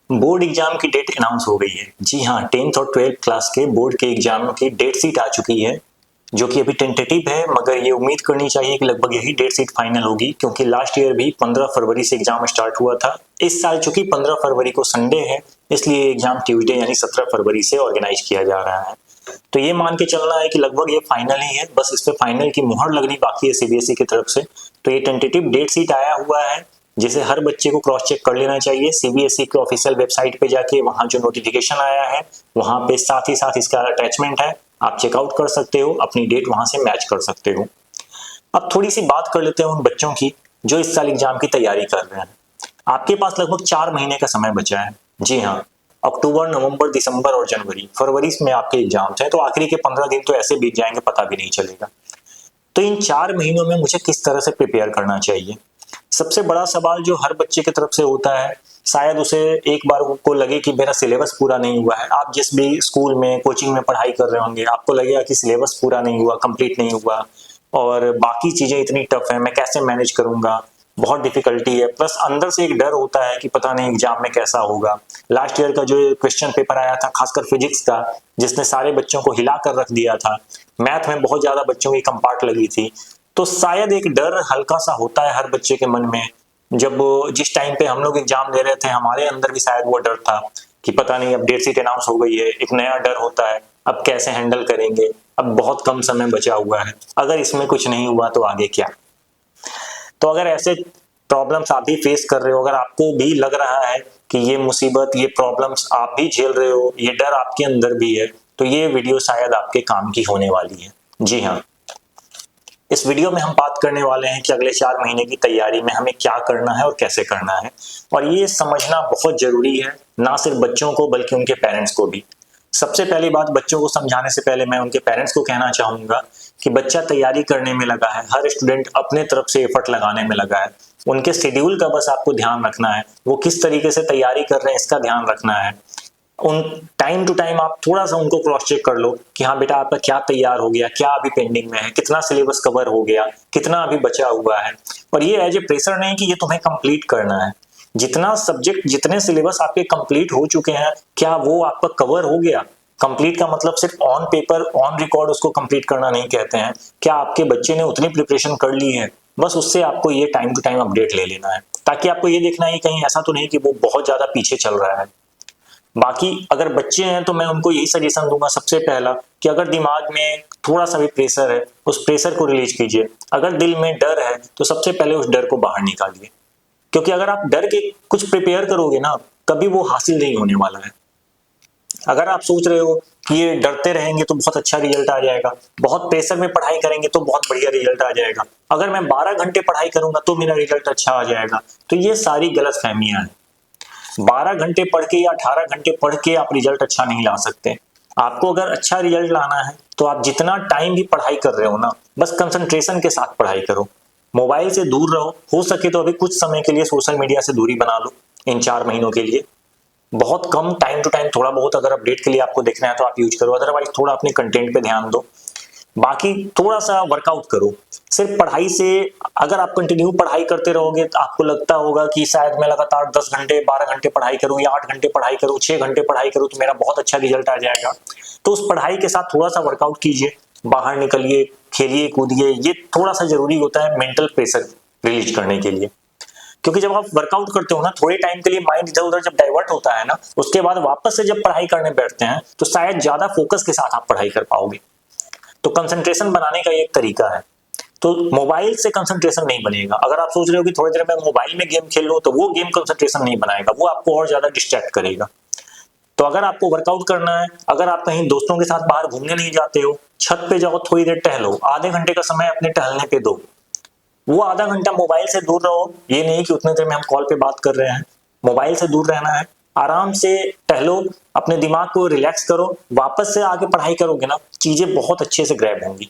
Board exam की date announce हो गई है। जी हाँ, 10th और 12th क्लास के बोर्ड के एग्जाम की डेट शीट आ चुकी है, जो कि अभी टेंटेटिव है, मगर ये उम्मीद करनी चाहिए कि लगभग यही डेट शीट फाइनल होगी, क्योंकि लास्ट ईयर भी 15 फरवरी से एग्जाम स्टार्ट हुआ था। इस साल चूंकि 15 फरवरी को संडे है, इसलिए एग्जाम ट्यूसडे यानी 17 फरवरी से ऑर्गेनाइज किया जा रहा है। तो ये मान के चलना है कि लगभग ये फाइनल ही है, बस इस पे फाइनल की मुहर लगनी बाकी है सीबीएसई की तरफ से। तो ये टेंटेटिव डेट शीट आया हुआ है, जिसे हर बच्चे को क्रॉस चेक कर लेना चाहिए सीबीएसई के ऑफिशियल वेबसाइट पे जाके। वहां जो नोटिफिकेशन आया है, वहां पे साथ ही साथ इसका अटैचमेंट है, आप चेकआउट कर सकते हो, अपनी डेट वहां से मैच कर सकते हो। अब थोड़ी सी बात कर लेते हैं उन बच्चों की जो इस साल एग्जाम की तैयारी कर रहे हैं। आपके पास लगभग 4 महीने का समय बचा है। जी हाँ, अक्टूबर, नवंबर, दिसंबर और जनवरी, फरवरी में आपके एग्जाम्स हैं, तो आखिरी के 15 दिन तो ऐसे बीत जाएंगे, पता भी नहीं चलेगा। तो इन 4 महीनों में मुझे किस तरह से प्रिपेयर करना चाहिए? सबसे बड़ा सवाल जो हर बच्चे की तरफ से होता है, शायद उसे एक बार को लगे कि मेरा सिलेबस पूरा नहीं हुआ है। आप जिस भी स्कूल में, कोचिंग में पढ़ाई कर रहे होंगे, आपको लगेगा कि सिलेबस पूरा नहीं हुआ, कंप्लीट नहीं हुआ, और बाकी चीजें इतनी टफ है, मैं कैसे मैनेज करूंगा, बहुत डिफिकल्टी है। प्लस अंदर से एक डर होता है कि पता नहीं एग्जाम में कैसा होगा। लास्ट ईयर का जो क्वेश्चन पेपर आया था, खासकर फिजिक्स का, जिसने सारे बच्चों को हिला कर रख दिया था, मैथ में बहुत ज्यादा बच्चों की कंपार्ट लगी थी, तो शायद एक डर हल्का सा होता है हर बच्चे के मन में। जब जिस टाइम पे हम लोग एग्जाम दे रहे थे, हमारे अंदर भी शायद वो डर था कि पता नहीं अब डेट शीट अनाउंस हो गई है, एक नया डर होता है, अब कैसे हैंडल करेंगे, अब बहुत कम समय बचा हुआ है, अगर इसमें कुछ नहीं हुआ तो आगे क्या। तो अगर ऐसे प्रॉब्लम्स आप भी फेस कर रहे हो, अगर आपको भी लग रहा है कि ये मुसीबत, ये प्रॉब्लम्स आप भी झेल रहे हो, ये डर आपके अंदर भी है, तो ये वीडियो शायद आपके काम की होने वाली है। जी हाँ, इस वीडियो में हम बात करने वाले हैं कि अगले 4 महीने की तैयारी में हमें क्या करना है और कैसे करना है। और ये समझना बहुत जरूरी है, ना सिर्फ बच्चों को बल्कि उनके पेरेंट्स को भी। सबसे पहली बात, बच्चों को समझाने से पहले मैं उनके पेरेंट्स को कहना चाहूंगा कि बच्चा तैयारी करने में लगा है, हर स्टूडेंट अपने तरफ से एफर्ट लगाने में लगा है। उनके शेड्यूल का बस आपको ध्यान रखना है, वो किस तरीके से तैयारी कर रहे हैं इसका ध्यान रखना है। उन टाइम टू टाइम आप थोड़ा सा उनको क्रॉस चेक कर लो कि हाँ बेटा, आपका क्या तैयार हो गया, क्या अभी पेंडिंग में है, कितना सिलेबस कवर हो गया, कितना अभी बचा हुआ है। और ये एज ए प्रेशर नहीं कि ये तुम्हें कंप्लीट करना है। जितना सब्जेक्ट, जितने सिलेबस आपके कंप्लीट हो चुके हैं, क्या वो आपका कवर हो गया? कंप्लीट का मतलब सिर्फ ऑन पेपर, ऑन रिकॉर्ड उसको कंप्लीट करना नहीं कहते हैं। क्या आपके बच्चे ने उतनी प्रिपरेशन कर ली है? बस उससे आपको ये टाइम टू टाइम अपडेट ले लेना है, ताकि आपको ये देखना है कहीं ऐसा तो नहीं कि वो बहुत ज्यादा पीछे चल रहा है। बाकी अगर बच्चे हैं तो मैं उनको यही सजेशन दूंगा, सबसे पहला, कि अगर दिमाग में थोड़ा सा भी प्रेशर है, उस प्रेशर को रिलीज कीजिए। अगर दिल में डर है तो सबसे पहले उस डर को बाहर निकालिए, क्योंकि अगर आप डर के कुछ प्रिपेयर करोगे ना, कभी वो हासिल नहीं होने वाला है। अगर आप सोच रहे हो कि ये डरते रहेंगे तो बहुत अच्छा रिजल्ट आ जाएगा, बहुत प्रेशर में पढ़ाई करेंगे तो बहुत बढ़िया रिजल्ट आ जाएगा, अगर मैं 12 घंटे पढ़ाई करूंगा तो मेरा रिजल्ट अच्छा आ जाएगा, तो ये सारी गलत फहमियां हैं। 12 घंटे पढ़ के या 18 घंटे पढ़ के आप रिजल्ट अच्छा नहीं ला सकते। आपको अगर अच्छा रिजल्ट लाना है तो आप जितना टाइम भी पढ़ाई कर रहे हो ना, बस कंसंट्रेशन के साथ पढ़ाई करो। मोबाइल से दूर रहो, हो सके तो अभी कुछ समय के लिए सोशल मीडिया से दूरी बना लो इन 4 महीनों के लिए। बहुत कम, टाइम टू टाइम थोड़ा बहुत अगर अपडेट के लिए आपको देखना है तो आप यूज करो, अदरवाइज थोड़ा अपने कंटेंट पे ध्यान दो। बाकी थोड़ा सा वर्कआउट करो। सिर्फ पढ़ाई से, अगर आप कंटिन्यू पढ़ाई करते रहोगे तो आपको लगता होगा कि शायद मैं लगातार 10 घंटे 12 घंटे पढ़ाई करूं, या 8 घंटे पढ़ाई करूं, 6 घंटे पढ़ाई करूं तो मेरा बहुत अच्छा रिजल्ट आ जाएगा। तो उस पढ़ाई के साथ थोड़ा सा वर्कआउट कीजिए, बाहर निकलिए, खेलिए कूदिए। ये थोड़ा सा जरूरी होता है मेंटल प्रेशर रिलीज करने के लिए, क्योंकि जब आप वर्कआउट करते हो ना, थोड़े टाइम के लिए माइंड इधर उधर जब डाइवर्ट होता है ना, उसके बाद वापस से जब पढ़ाई करने बैठते हैं तो शायद ज्यादा फोकस के साथ आप पढ़ाई कर पाओगे। तो कंसंट्रेशन बनाने का एक तरीका है। तो मोबाइल से कंसंट्रेशन नहीं बनेगा। अगर आप सोच रहे हो कि थोड़ी देर में मोबाइल में गेम खेल लो, तो वो गेम कंसंट्रेशन नहीं बनाएगा, वो आपको और ज्यादा डिस्ट्रैक्ट करेगा। तो अगर आपको वर्कआउट करना है, अगर आप कहीं दोस्तों के साथ बाहर घूमने नहीं जाते हो, छत पे जाओ, थोड़ी देर टहलो, आधे घंटे का समय अपने टहलने पे दो। वो आधा घंटा मोबाइल से दूर रहो, ये नहीं कि उतने देर में हम कॉल पे बात कर रहे हैं। मोबाइल से दूर रहना है, आराम से टहलो, अपने दिमाग को रिलैक्स करो, वापस से आके पढ़ाई करोगे ना, चीजें बहुत अच्छे से ग्रैब होंगी।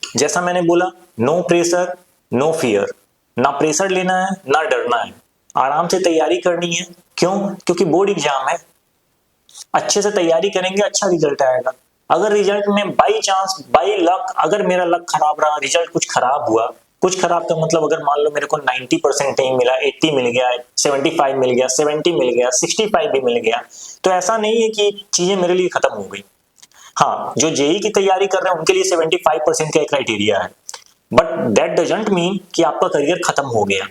जैसा मैंने बोला, नो प्रेशर नो फियर, ना प्रेशर लेना है ना डरना है, आराम से तैयारी करनी है। क्यों? क्योंकि बोर्ड एग्जाम है। अच्छे से तैयारी करेंगे, अच्छा रिजल्ट आएगा। अगर रिजल्ट में बाई चांस, बाई लक, अगर मेरा लक खराब रहा, रिजल्ट कुछ खराब हुआ, कुछ खराब का मतलब अगर मान लो मेरे को 90% नहीं मिला, 80 मिल गया, 75 मिल गया, 70 मिल गया, 65 भी मिल गया, तो ऐसा नहीं है कि चीजें मेरे लिए खत्म हो गई। हाँ, जो जेई की तैयारी कर रहे हैं उनके लिए 75% का एक क्राइटेरिया है, बट दैट डजंट मीन कि आपका करियर खत्म हो गया।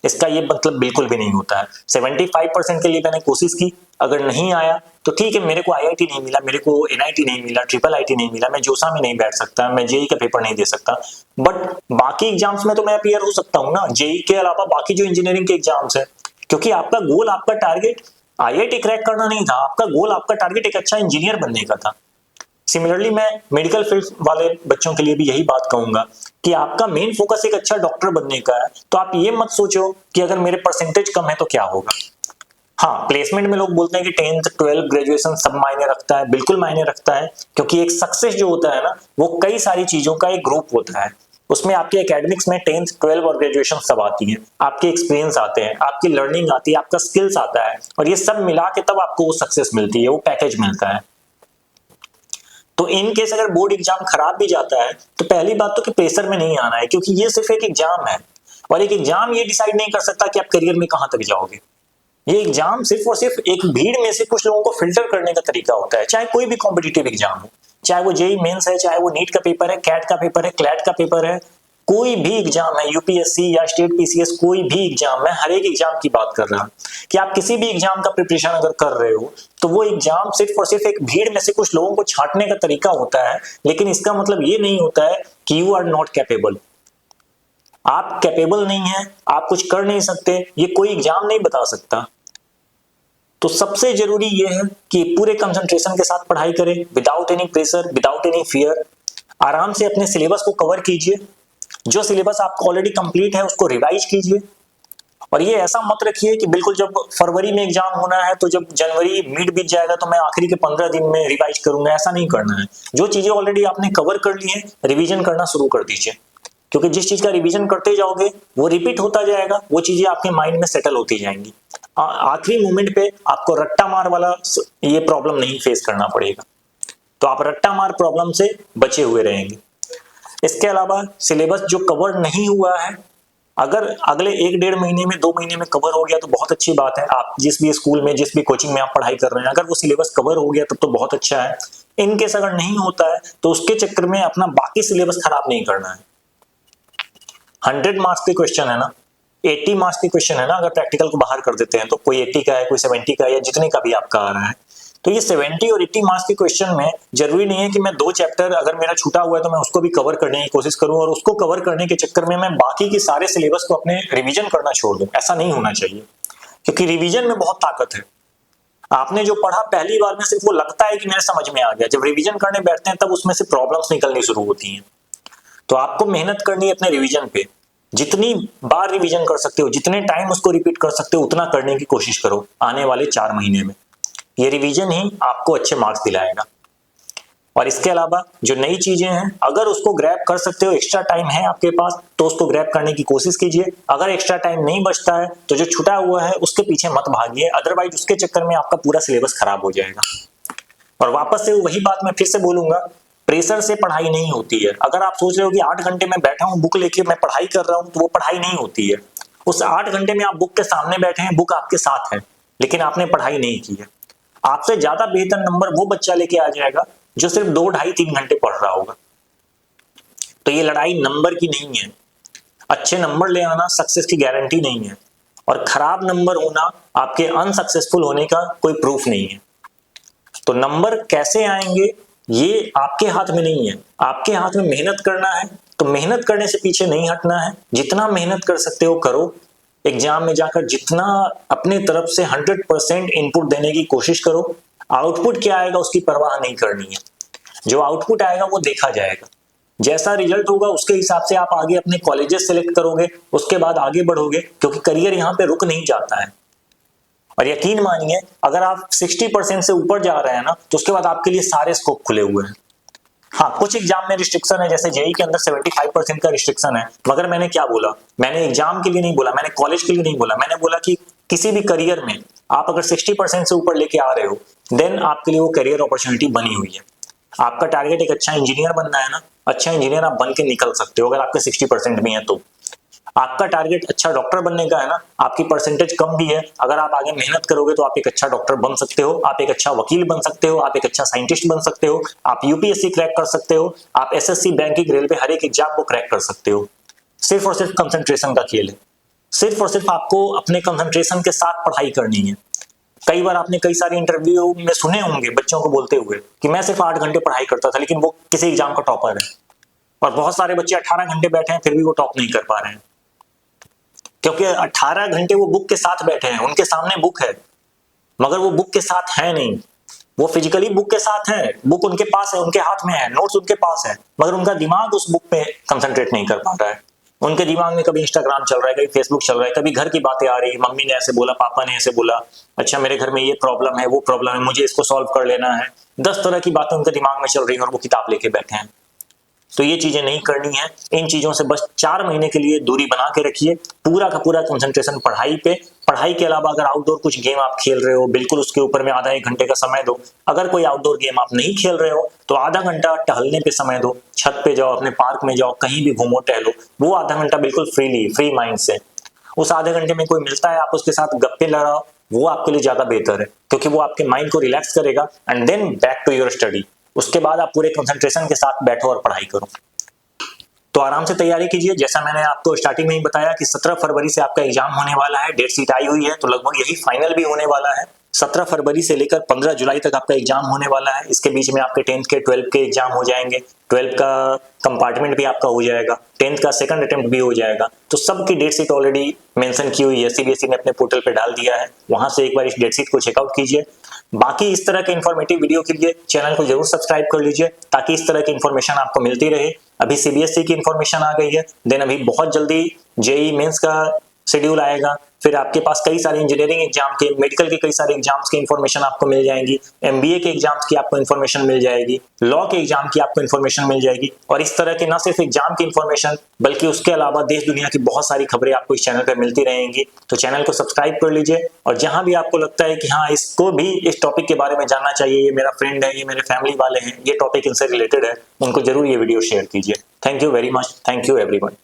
इसका ये मतलब बिल्कुल भी नहीं होता है। 75% के लिए मैंने कोशिश की, अगर नहीं आया तो ठीक है, मेरे को आईआईटी नहीं मिला, मेरे को एनआईटी नहीं मिला, ट्रिपल आईटी नहीं मिला, मैं जोसा में नहीं बैठ सकता, मैं जेई का पेपर नहीं दे सकता, बट बाकी एग्जाम्स में तो मैं अपीयर हो सकता हूँ ना, जेई के अलावा बाकी जो इंजीनियरिंग के एग्जाम्स है। क्योंकि आपका गोल, आपका टारगेट आईआईटी क्रैक करना नहीं था, आपका गोल, आपका टारगेट एक अच्छा इंजीनियर बनने का था। सिमिलरली मैं मेडिकल फील्ड वाले बच्चों के लिए भी यही बात कहूंगा कि आपका मेन फोकस एक अच्छा डॉक्टर बनने का है, तो आप ये मत सोचो कि अगर मेरे परसेंटेज कम है तो क्या होगा। हाँ, प्लेसमेंट में लोग बोलते हैं कि 10th 12 ग्रेजुएशन सब मायने रखता है, बिल्कुल मायने रखता है, क्योंकि एक सक्सेस जो होता है ना, वो कई सारी चीजों का एक ग्रुप होता है। उसमें आपके एकेडमिक्स में 10th 12 और ग्रेजुएशन सब आती है, आपके एक्सपीरियंस आते हैं, आपकी लर्निंग आती है, आपका स्किल्स आता है, और ये सब मिला के तब आपको वो सक्सेस मिलती है, वो पैकेज मिलता है। तो इन केस अगर बोर्ड एग्जाम खराब भी जाता है तो पहली बात तो कि प्रेशर में नहीं आना है, क्योंकि ये सिर्फ एक एग्जाम है, और एक एग्जाम ये डिसाइड नहीं कर सकता कि आप करियर में कहां तक जाओगे। ये एग्जाम सिर्फ और सिर्फ एक भीड़ में से कुछ लोगों को फिल्टर करने का तरीका होता है, चाहे कोई भी कॉम्पिटिटिव एग्जाम हो, चाहे वो जेई मेंस है, चाहे वो नीट का पेपर है, कैट का पेपर है, क्लैट का पेपर है, कोई भी एग्जाम है, यूपीएससी या स्टेट पीसीएस, कोई भी एग्जाम, मैं हर एक एग्जाम की बात कर रहा हूं कि आप किसी भी एग्जाम का प्रिपरेशन अगर कर रहे हो तो वो एग्जाम सिर्फ और सिर्फ एक भीड़ में से कुछ लोगों को छांटने का तरीका होता है, लेकिन इसका मतलब ये नहीं होता है कि यू आर नॉट कैपेबल। आप कैपेबल नहीं है, आप कुछ कर नहीं सकते, ये कोई एग्जाम नहीं बता सकता। तो सबसे जरूरी ये है कि पूरे कंसंट्रेशन के साथ पढ़ाई करें, without any pressure, without any fear. आराम से अपने सिलेबस को कवर कीजिए, जो सिलेबस आपको ऑलरेडी कंप्लीट है उसको रिवाइज कीजिए, और ये ऐसा मत रखिए कि बिल्कुल जब फरवरी में एग्जाम होना है तो जब जनवरी मिड बीत जाएगा तो मैं आखिरी के 15 दिन में रिवाइज करूंगा, ऐसा नहीं करना है। जो चीजें ऑलरेडी आपने कवर कर ली है, रिवीजन करना शुरू कर दीजिए, क्योंकि जिस चीज का रिवीजन करते जाओगे वो रिपीट होता जाएगा, वो चीजें आपके माइंड में सेटल होती जाएंगी। आखिरी मोमेंट पे आपको रट्टा मार वाला ये प्रॉब्लम नहीं फेस करना पड़ेगा, तो आप रट्टा मार प्रॉब्लम से बचे हुए रहेंगे। इसके अलावा सिलेबस जो कवर नहीं हुआ है, अगर अगले 1-1.5 महीने में, 2 महीने में कवर हो गया तो बहुत अच्छी बात है। आप जिस भी स्कूल में, जिस भी कोचिंग में आप पढ़ाई कर रहे हैं, अगर वो सिलेबस कवर हो गया तब तो बहुत अच्छा है। इन केस अगर नहीं होता है तो उसके चक्कर में अपना बाकी सिलेबस खराब नहीं करना है। 100 मार्क्स के क्वेश्चन है ना, 80 मार्क्स के क्वेश्चन है ना, अगर प्रैक्टिकल को बाहर कर देते हैं तो कोई 80 का है, कोई 70 का है, या जितने का भी आपका आ रहा है, तो ये 70 और 80 मार्क्स के क्वेश्चन में जरूरी नहीं है कि मैं 2 चैप्टर अगर मेरा छूटा हुआ है तो मैं उसको भी कवर करने की कोशिश करूं, और उसको कवर करने के चक्कर में मैं बाकी के सारे सिलेबस को अपने रिवीजन करना छोड़ दूं। ऐसा नहीं होना चाहिए, क्योंकि रिवीजन में बहुत ताकत है। आपने जो पढ़ा पहली बार में सिर्फ वो लगता है कि मेरे समझ में आ गया, जब रिवीजन करने बैठते हैं तब उसमें से प्रॉब्लम्स निकलनी शुरू होती हैं। तो आपको मेहनत करनी है अपने रिवीजन पे, जितनी बार रिवीजन कर सकते हो, जितने टाइम उसको रिपीट कर सकते हो, उतना करने की कोशिश करो आने वाले 4 महीने में। ये रिवीजन ही आपको अच्छे मार्क्स दिलाएगा। और इसके अलावा जो नई चीजें हैं, अगर उसको ग्रैब कर सकते हो, एक्स्ट्रा टाइम है आपके पास तो उसको ग्रैब करने की कोशिश कीजिए। अगर एक्स्ट्रा टाइम नहीं बचता है तो जो छुटा हुआ है उसके पीछे मत भागिए, अदरवाइज उसके चक्कर में आपका पूरा सिलेबस खराब हो जाएगा। और वापस से वही बात मैं फिर से बोलूंगा, प्रेशर से पढ़ाई नहीं होती है। अगर आप सोच रहे हो कि 8 घंटे में बैठा हूं बुक लेके मैं पढ़ाई कर रहा हूं, तो वो पढ़ाई नहीं होती है। उस 8 घंटे में आप बुक के सामने बैठे हैं, बुक आपके साथ है, लेकिन आपने पढ़ाई नहीं की है। आपसे ज्यादा बेहतर नंबर वो बच्चा लेके आ जाएगा जो सिर्फ 2, 2.5, 3 घंटे पढ़ रहा होगा। तो ये लड़ाई नंबर की नहीं है। अच्छे नंबर ले आना सक्सेस की गारंटी नहीं है, और खराब नंबर होना आपके अनसक्सेसफुल होने का कोई प्रूफ नहीं है। तो नंबर कैसे आएंगे ये आपके हाथ में नहीं है, आपके हाथ में मेहनत करना है। तो मेहनत करने से पीछे नहीं हटना है, जितना मेहनत कर सकते हो करो। एग्जाम में जाकर जितना अपने तरफ से 100% इनपुट देने की कोशिश करो। आउटपुट क्या आएगा उसकी परवाह नहीं करनी है, जो आउटपुट आएगा वो देखा जाएगा। जैसा रिजल्ट होगा उसके हिसाब से आप आगे अपने कॉलेजेस सेलेक्ट करोगे, उसके बाद आगे बढ़ोगे, क्योंकि करियर यहाँ पे रुक नहीं जाता है। और यकीन मानिए अगर आप 60% से ऊपर जा रहे हैं ना, तो उसके बाद आपके लिए सारे स्कोप खुले हुए हैं। हाँ, कुछ एग्जाम में रिस्ट्रिक्शन है, जैसे जेई के अंदर 75% का रिस्ट्रिक्शन है, मगर मैंने क्या बोला, मैंने एग्जाम के लिए नहीं बोला, मैंने कॉलेज के लिए नहीं बोला, मैंने बोला कि किसी भी करियर में आप अगर 60% से ऊपर लेके आ रहे हो, देन आपके लिए वो करियर अपॉर्चुनिटी बनी हुई है। आपका टारगेट एक अच्छा इंजीनियर बनना है ना, अच्छा इंजीनियर आप बन के निकल सकते हो अगर आपके 60% में है तो। आपका टारगेट अच्छा डॉक्टर बनने का है ना, आपकी परसेंटेज कम भी है, अगर आप आगे मेहनत करोगे तो आप एक अच्छा डॉक्टर बन सकते हो, आप एक अच्छा वकील बन सकते हो, आप एक अच्छा साइंटिस्ट बन सकते हो, आप यूपीएससी क्रैक कर सकते हो, आप एसएससी, बैंकिंग, रेलवे, हर एक एग्जाम को क्रैक कर सकते हो। सिर्फ और सिर्फ कंसंट्रेशन का खेल है। सिर्फ और सिर्फ आपको अपने कंसंट्रेशन के साथ पढ़ाई करनी है। कई बार आपने कई सारे इंटरव्यू में सुने होंगे बच्चों को बोलते हुए कि मैं सिर्फ 8 घंटे पढ़ाई करता था, लेकिन वो किसी एग्जाम का टॉपर है। और बहुत सारे बच्चे 18 घंटे बैठे हैं फिर भी वो टॉप नहीं कर पा रहे हैं, क्योंकि 18 घंटे वो बुक के साथ बैठे हैं, उनके सामने बुक है मगर वो बुक के साथ है नहीं। वो फिजिकली बुक के साथ है, बुक उनके पास है, उनके हाथ में है, नोट्स उनके पास है, मगर उनका दिमाग उस बुक पे कंसंट्रेट नहीं कर पा रहा है। उनके दिमाग में कभी इंस्टाग्राम चल रहा है, कभी फेसबुक चल रहा है, कभी घर की बातें आ रही है, मम्मी ने ऐसे बोला, पापा ने ऐसे बोला, अच्छा मेरे घर में ये प्रॉब्लम है, वो प्रॉब्लम है, मुझे इसको सॉल्व कर लेना है। 10 तरह की बातें उनके दिमाग में चल रही है और वो किताब लेके बैठे हैं। तो ये चीजें नहीं करनी है। इन चीजों से बस 4 महीने के लिए दूरी बना के रखिए। पूरा का पूरा कंसंट्रेशन पढ़ाई पे। पढ़ाई के अलावा अगर आउटडोर कुछ गेम आप खेल रहे हो, बिल्कुल उसके ऊपर में आधा 1 घंटे का समय दो। अगर कोई आउटडोर गेम आप नहीं खेल रहे हो तो आधा घंटा टहलने पे समय दो। छत पे जाओ, अपने पार्क में जाओ, कहीं भी घूमो टहलो, वो आधा घंटा बिल्कुल फ्री माइंड से। उस आधे घंटे में कोई मिलता है, आप उसके साथ गप्पे लड़ाओ, वो आपके लिए ज्यादा बेहतर है, क्योंकि वो आपके माइंड को रिलैक्स करेगा। And then back to your study. उसके बाद आप पूरे कंसंट्रेशन के साथ बैठो और पढ़ाई करो। तो आराम से तैयारी कीजिए। जैसा मैंने आपको स्टार्टिंग में ही बताया कि 17 फरवरी से आपका एग्जाम होने वाला है, डेट शीट आई हुई है, तो लगभग यही फाइनल भी होने वाला है। 17 फरवरी से लेकर 15 जुलाई तक आपका एग्जाम होने वाला है। इसके बीच में आपके 10th के 12th के एग्जाम हो जाएंगे, 12th का कंपार्टमेंट भी आपका हो जाएगा, 10th का सेकंड अटेम्प्ट भी हो जाएगा। तो सबकी डेट शीट ऑलरेडी मेंशन की हुई है, सीबीएसई ने अपने पोर्टल पे डाल दिया है, वहां से एक बार इस डेट शीट को चेकआउट कीजिए। बाकी इस तरह के इंफॉर्मेटिव वीडियो के लिए चैनल को जरूर सब्सक्राइब कर लीजिए, ताकि इस तरह की इंफॉर्मेशन आपको मिलती रहे। अभी सीबीएसई की इंफॉर्मेशन आ गई है, देन अभी बहुत जल्दी जेईई मेंस का शेड्यूल आएगा, फिर आपके पास कई सारे इंजीनियरिंग एग्जाम के, मेडिकल के कई सारे एग्जाम्स की इंफॉर्मेशन आपको मिल जाएंगी, एमबीए के एग्जाम्स की आपको इंफॉर्मेशन मिल जाएगी, लॉ के एग्जाम की आपको इंफॉर्मेशन मिल जाएगी। और इस तरह के न सिर्फ एग्जाम की इंफॉर्मेशन बल्कि उसके अलावा देश दुनिया की बहुत सारी खबरें आपको इस चैनल पर मिलती रहेंगी। तो चैनल को सब्सक्राइब कर लीजिए, और जहां भी आपको लगता है कि हाँ इसको भी इस टॉपिक के बारे में जानना चाहिए, ये मेरा फ्रेंड है, ये मेरे फैमिली वाले हैं, ये टॉपिक इनसे रिलेटेड है, उनको जरूर ये वीडियो शेयर कीजिए। Thank you very much. Thank you everyone.